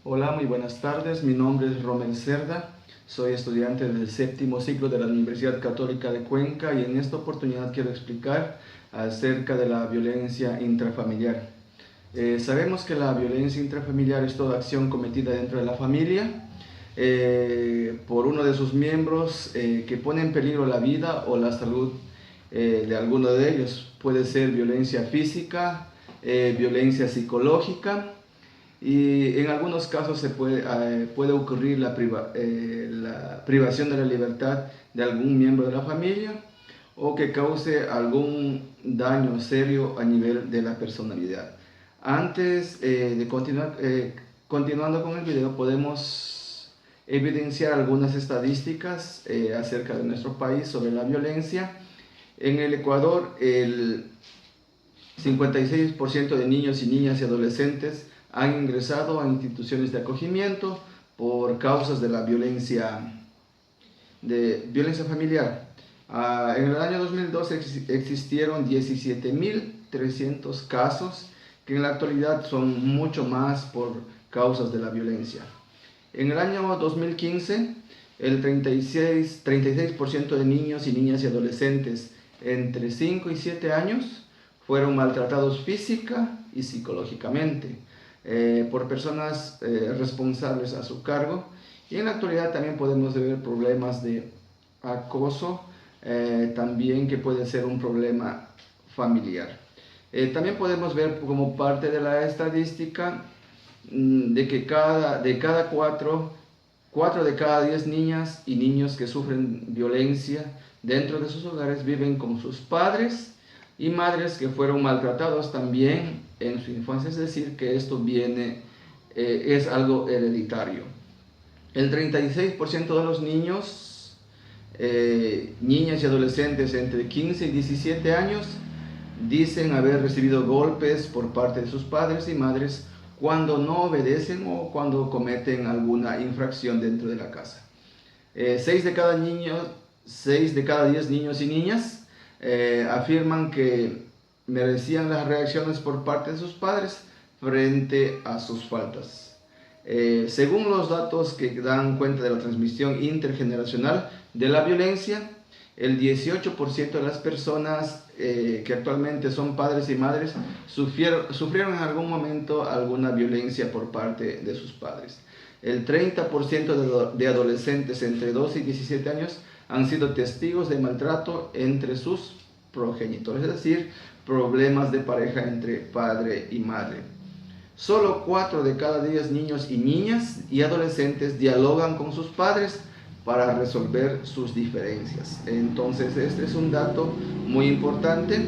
Hola, muy buenas tardes. Mi nombre es Romel Cerda. Soy estudiante del séptimo ciclo de la Universidad Católica de Cuenca y en esta oportunidad quiero explicar acerca de la violencia intrafamiliar. Sabemos que la violencia intrafamiliar es toda acción cometida dentro de la familia por uno de sus miembros que pone en peligro la vida o la salud de alguno de ellos. Puede ser violencia física, violencia psicológica, y en algunos casos puede ocurrir la privación de la libertad de algún miembro de la familia o que cause algún daño serio a nivel de la personalidad. Antes de continuando con el video, podemos evidenciar algunas estadísticas acerca de nuestro país sobre la violencia. En el Ecuador, el 56% de niños y niñas y adolescentes han ingresado a instituciones de acogimiento por causas de la violencia familiar. En el año 2012 existieron 17.300 casos, que en la actualidad son mucho más por causas de la violencia. En el año 2015, el 36% de niños y niñas y adolescentes entre 5 y 7 años fueron maltratados física y psicológicamente por personas responsables a su cargo, y en la actualidad también podemos ver problemas de acoso, también que puede ser un problema familiar. También podemos ver como parte de la estadística de que cuatro de cada 10 niñas y niños que sufren violencia dentro de sus hogares viven con sus padres y madres que fueron maltratados también en su infancia, es decir, que esto es algo hereditario. El 36% de los niños, niñas y adolescentes entre 15 y 17 años dicen haber recibido golpes por parte de sus padres y madres cuando no obedecen o cuando cometen alguna infracción dentro de la casa. 6 de cada 10 niños y niñas afirman que merecían las reacciones por parte de sus padres frente a sus faltas. Según los datos que dan cuenta de la transmisión intergeneracional de la violencia, el 18% de las personas que actualmente son padres y madres sufrieron en algún momento alguna violencia por parte de sus padres. El 30% de adolescentes entre 12 y 17 años han sido testigos de maltrato entre sus progenitores, es decir, problemas de pareja entre padre y madre. Solo 4 de cada 10 niños y niñas y adolescentes dialogan con sus padres para resolver sus diferencias. Entonces, este es un dato muy importante.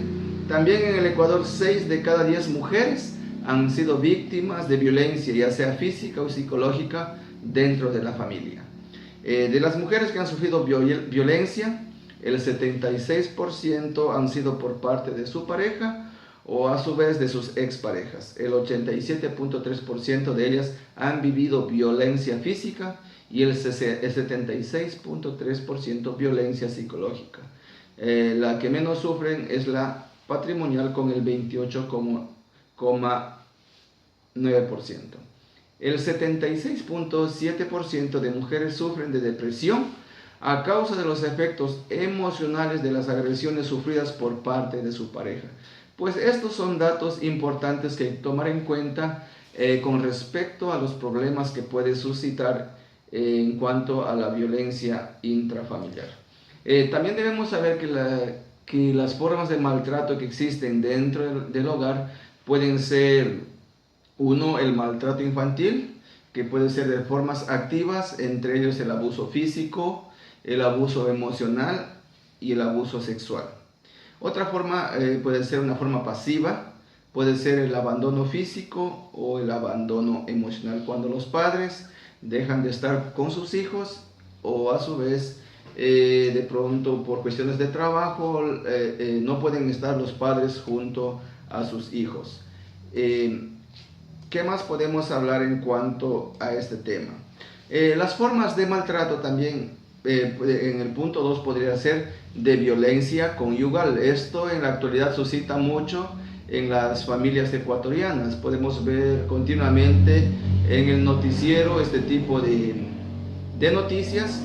También en el Ecuador, 6 de cada 10 mujeres han sido víctimas de violencia, ya sea física o psicológica, dentro de la familia. De las mujeres que han sufrido violencia, el 76% han sido por parte de su pareja o a su vez de sus exparejas. El 87.3% de ellas han vivido violencia física y el 76.3% violencia psicológica. La que menos sufren es la patrimonial con el 28,9%. El 76.7% de mujeres sufren de depresión a causa de los efectos emocionales de las agresiones sufridas por parte de su pareja. Pues estos son datos importantes que tomar en cuenta con respecto a los problemas que puede suscitar en cuanto a la violencia intrafamiliar. También debemos saber que las formas de maltrato que existen dentro del hogar pueden ser: uno, el maltrato infantil, que puede ser de formas activas, entre ellos el abuso físico, el abuso emocional y el abuso sexual. Otra forma puede ser una forma pasiva, puede ser el abandono físico o el abandono emocional, cuando los padres dejan de estar con sus hijos o a su vez de pronto por cuestiones de trabajo no pueden estar los padres junto a sus hijos. ¿Qué más podemos hablar en cuanto a este tema? Las formas de maltrato también, en el punto 2 podría ser de violencia conyugal. Esto en la actualidad suscita mucho en las familias ecuatorianas. Podemos ver continuamente en el noticiero este tipo de noticias.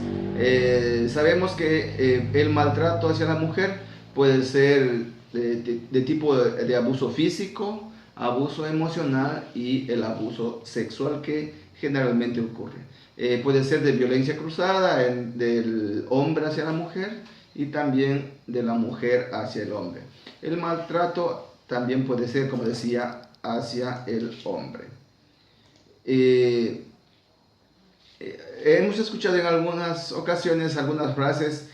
Sabemos que el maltrato hacia la mujer puede ser de tipo de abuso físico, abuso emocional y el abuso sexual que generalmente ocurre. Puede ser de violencia cruzada del hombre hacia la mujer y también de la mujer hacia el hombre. El maltrato también puede ser, como decía, hacia el hombre. Hemos escuchado en algunas ocasiones algunas frases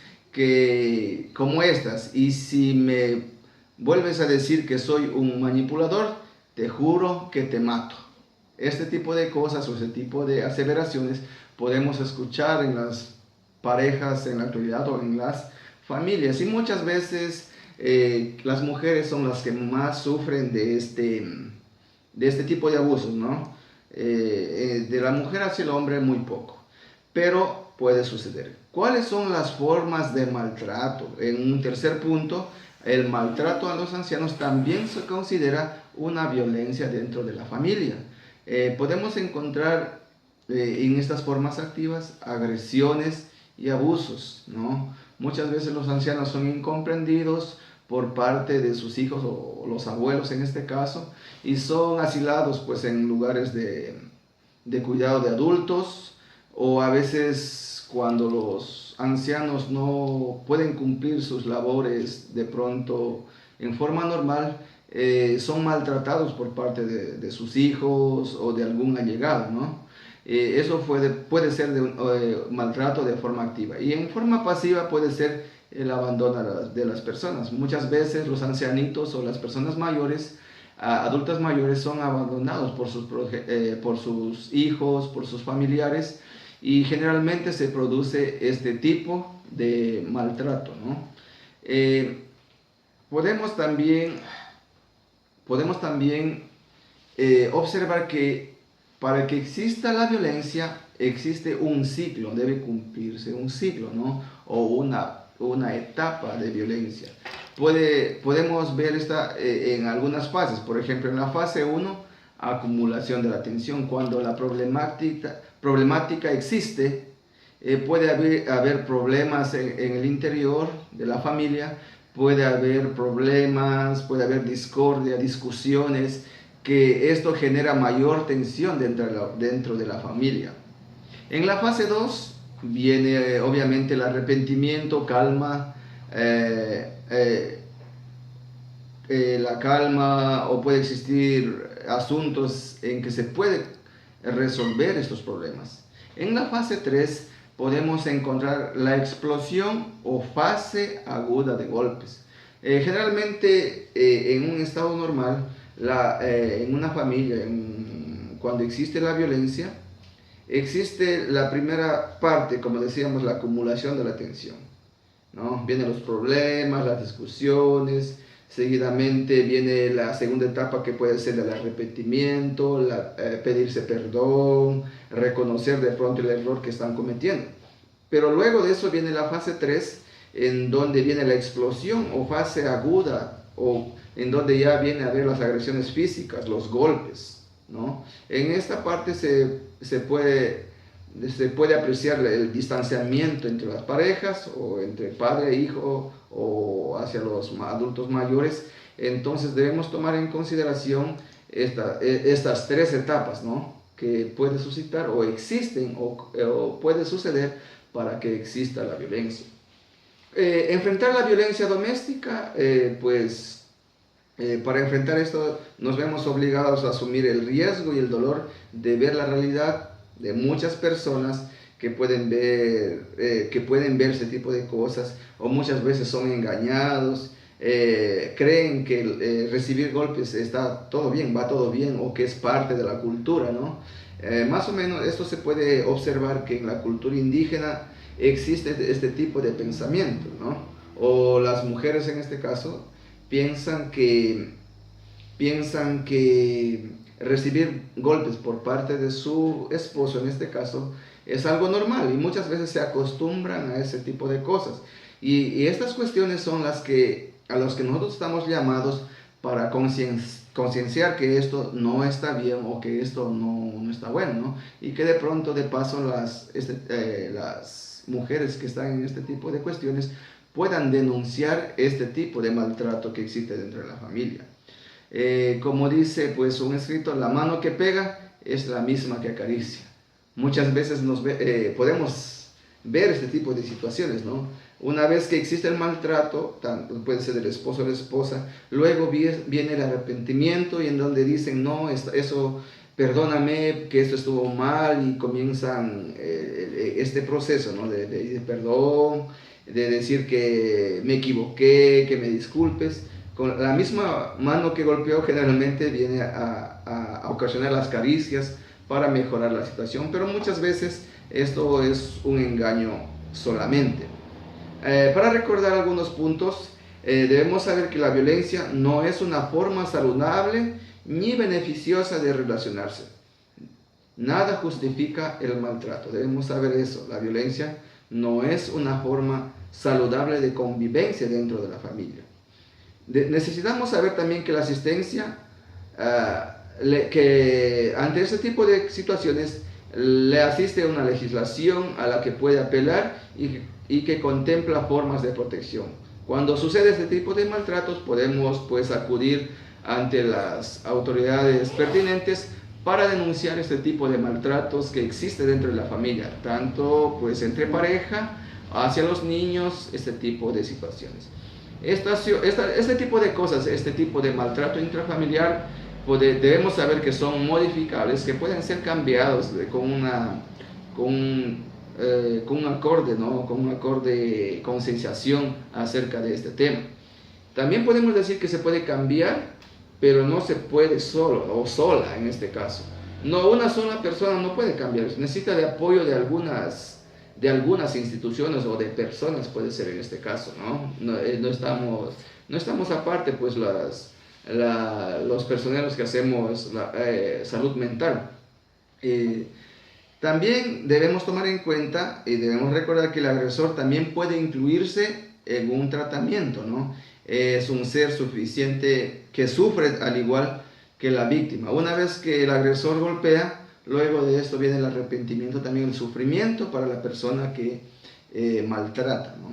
como estas: y si me vuelves a decir que soy un manipulador, te juro que te mato. Este tipo de cosas o este tipo de aseveraciones podemos escuchar en las parejas en la actualidad o en las familias, y muchas veces las mujeres son las que más sufren de este tipo de abusos, ¿no? De la mujer hacia el hombre muy poco, pero puede suceder. ¿Cuáles son las formas de maltrato? En un tercer punto, el maltrato a los ancianos también se considera una violencia dentro de la familia. Podemos encontrar en estas formas activas agresiones y abusos, ¿no? Muchas veces los ancianos son incomprendidos por parte de sus hijos o los abuelos en este caso, y son asilados pues en lugares de cuidado de adultos, o a veces cuando los ancianos no pueden cumplir sus labores de pronto en forma normal, son maltratados por parte de sus hijos o de algún allegado, ¿no? Eso puede ser maltrato de forma activa, y en forma pasiva puede ser el abandono de las personas. Muchas veces los ancianitos o las personas mayores, adultas mayores, son abandonados por sus hijos, por sus familiares, y generalmente se produce este tipo de maltrato, ¿no? Podemos también observar que para que exista la violencia existe un ciclo, debe cumplirse un ciclo, ¿no? O una etapa de violencia. Podemos ver en algunas fases. Por ejemplo, en la fase 1, acumulación de la tensión. Cuando la problemática existe, puede haber problemas en el interior de la familia, puede haber problemas, puede haber discordia, discusiones, que esto genera mayor tensión dentro de la familia. En la fase 2 viene obviamente el arrepentimiento, calma, la calma, o puede existir asuntos en que se puede resolver estos problemas. En la fase 3 podemos encontrar la explosión o fase aguda de golpes. Generalmente en un estado normal, en una familia, cuando existe la violencia, existe la primera parte, como decíamos, la acumulación de la tensión, ¿no? Vienen los problemas, las discusiones, seguidamente viene la segunda etapa, que puede ser el arrepentimiento, pedirse perdón, reconocer de pronto el error que están cometiendo. Pero luego de eso viene la fase 3, en donde viene la explosión o fase aguda, o en donde ya viene a ver las agresiones físicas, los golpes, ¿no? En esta parte se puede apreciar el distanciamiento entre las parejas, o entre padre e hijo, o hacia los adultos mayores. Entonces debemos tomar en consideración estas tres etapas, ¿no?, que puede suscitar o existen o puede suceder para que exista la violencia. Enfrentar la violencia doméstica, para enfrentar esto nos vemos obligados a asumir el riesgo y el dolor de ver la realidad de muchas personas que pueden ver ese tipo de cosas, o muchas veces son engañados, creen que recibir golpes está todo bien, va todo bien, o que es parte de la cultura, ¿no? Más o menos esto se puede observar que en la cultura indígena existe este tipo de pensamiento, ¿no? O las mujeres en este caso piensan que recibir golpes por parte de su esposo, en este caso, es algo normal, y muchas veces se acostumbran a ese tipo de cosas. Y estas cuestiones son a las que nosotros estamos llamados para concienciar que esto no está bien o que esto no está bueno, ¿no? Y que de pronto, de paso, las mujeres que están en este tipo de cuestiones puedan denunciar este tipo de maltrato que existe dentro de la familia. Como dice pues un escrito, la mano que pega es la misma que acaricia. Muchas veces podemos ver este tipo de situaciones, ¿no? Una vez que existe el maltrato, tanto puede ser del esposo o la esposa, luego viene el arrepentimiento y en donde dicen, no, eso, perdóname, que esto estuvo mal, y comienzan este proceso, ¿no? de perdón, de decir que me equivoqué, que me disculpes. Con la misma mano que golpeó generalmente viene a ocasionar las caricias para mejorar la situación, pero muchas veces esto es un engaño solamente. Para recordar algunos puntos, debemos saber que la violencia no es una forma saludable ni beneficiosa de relacionarse. Nada justifica el maltrato, debemos saber eso. La violencia no es una forma saludable de convivencia dentro de la familia. Necesitamos saber también que la asistencia, que ante este tipo de situaciones le asiste una legislación a la que puede apelar y que contempla formas de protección. Cuando sucede este tipo de maltratos, podemos pues acudir ante las autoridades pertinentes para denunciar este tipo de maltratos que existe dentro de la familia, tanto pues entre pareja, hacia los niños, este tipo de situaciones. Este tipo de cosas, este tipo de maltrato intrafamiliar, debemos saber que son modificables, que pueden ser cambiados con un acorde, ¿no? Con un acorde de concienciación acerca de este tema. También podemos decir que se puede cambiar, pero no se puede solo o sola en este caso. No, una sola persona no puede cambiar, necesita de apoyo de algunas instituciones o de personas, puede ser en este caso, ¿no? No estamos aparte, pues los personeros que hacemos salud mental. También debemos tomar en cuenta y debemos recordar que el agresor también puede incluirse en un tratamiento, ¿no? Es un ser suficiente que sufre al igual que la víctima. Una vez que el agresor golpea, luego de esto viene el arrepentimiento, también el sufrimiento para la persona que maltrata, ¿no?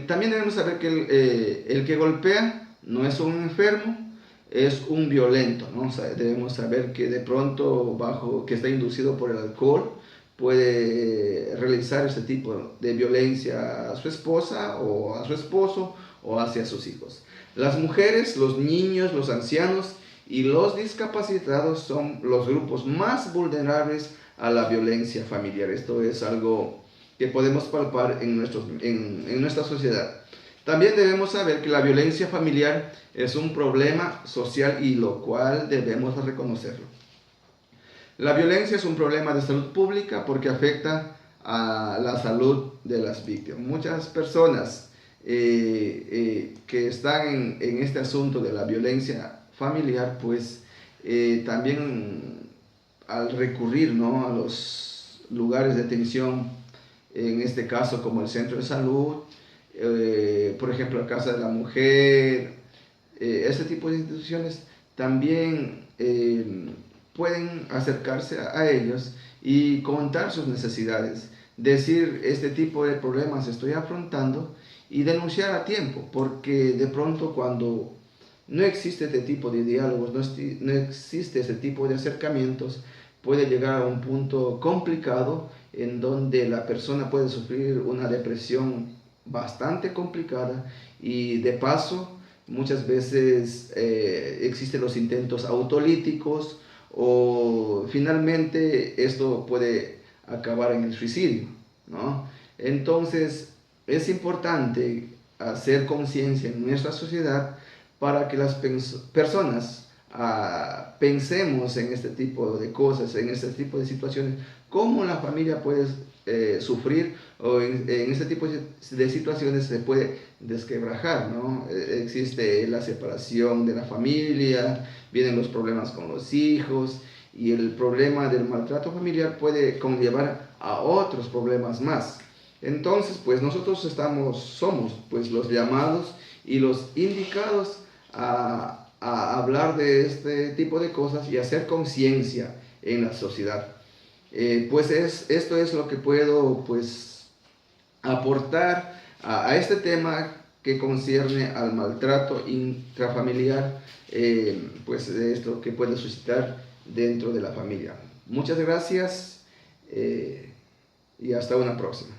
También debemos saber que el que golpea no es un enfermo, es un violento, ¿no? O sea, debemos saber que de pronto, que está inducido por el alcohol, puede realizar este tipo de violencia a su esposa o a su esposo o hacia sus hijos. Las mujeres, los niños, los ancianos y los discapacitados son los grupos más vulnerables a la violencia familiar. Esto es algo que podemos palpar en nuestra sociedad. También debemos saber que la violencia familiar es un problema social y lo cual debemos reconocerlo. La violencia es un problema de salud pública porque afecta a la salud de las víctimas. Muchas personas que están en este asunto de la violencia familiar, pues también al recurrir, ¿no?, a los lugares de atención, en este caso como el centro de salud, por ejemplo la Casa de la Mujer, este tipo de instituciones también pueden acercarse a ellos y contar sus necesidades, decir este tipo de problemas estoy afrontando y denunciar a tiempo, porque de pronto cuando no existe este tipo de diálogos, no existe ese tipo de acercamientos, puede llegar a un punto complicado en donde la persona puede sufrir una depresión bastante complicada y de paso muchas veces existen los intentos autolíticos o finalmente esto puede acabar en el suicidio, ¿no? Entonces es importante hacer conciencia en nuestra sociedad para que las personas pensemos en este tipo de cosas, en este tipo de situaciones, cómo la familia puede sufrir o en este tipo de situaciones se puede desquebrajar, ¿no? Existe la separación de la familia, vienen los problemas con los hijos y el problema del maltrato familiar puede conllevar a otros problemas más. Entonces, pues nosotros somos pues los llamados y los indicados a a hablar de este tipo de cosas y hacer conciencia en la sociedad. Esto es lo que puedo pues aportar a este tema que concierne al maltrato intrafamiliar, pues esto que puede suscitar dentro de la familia. Muchas gracias y hasta una próxima.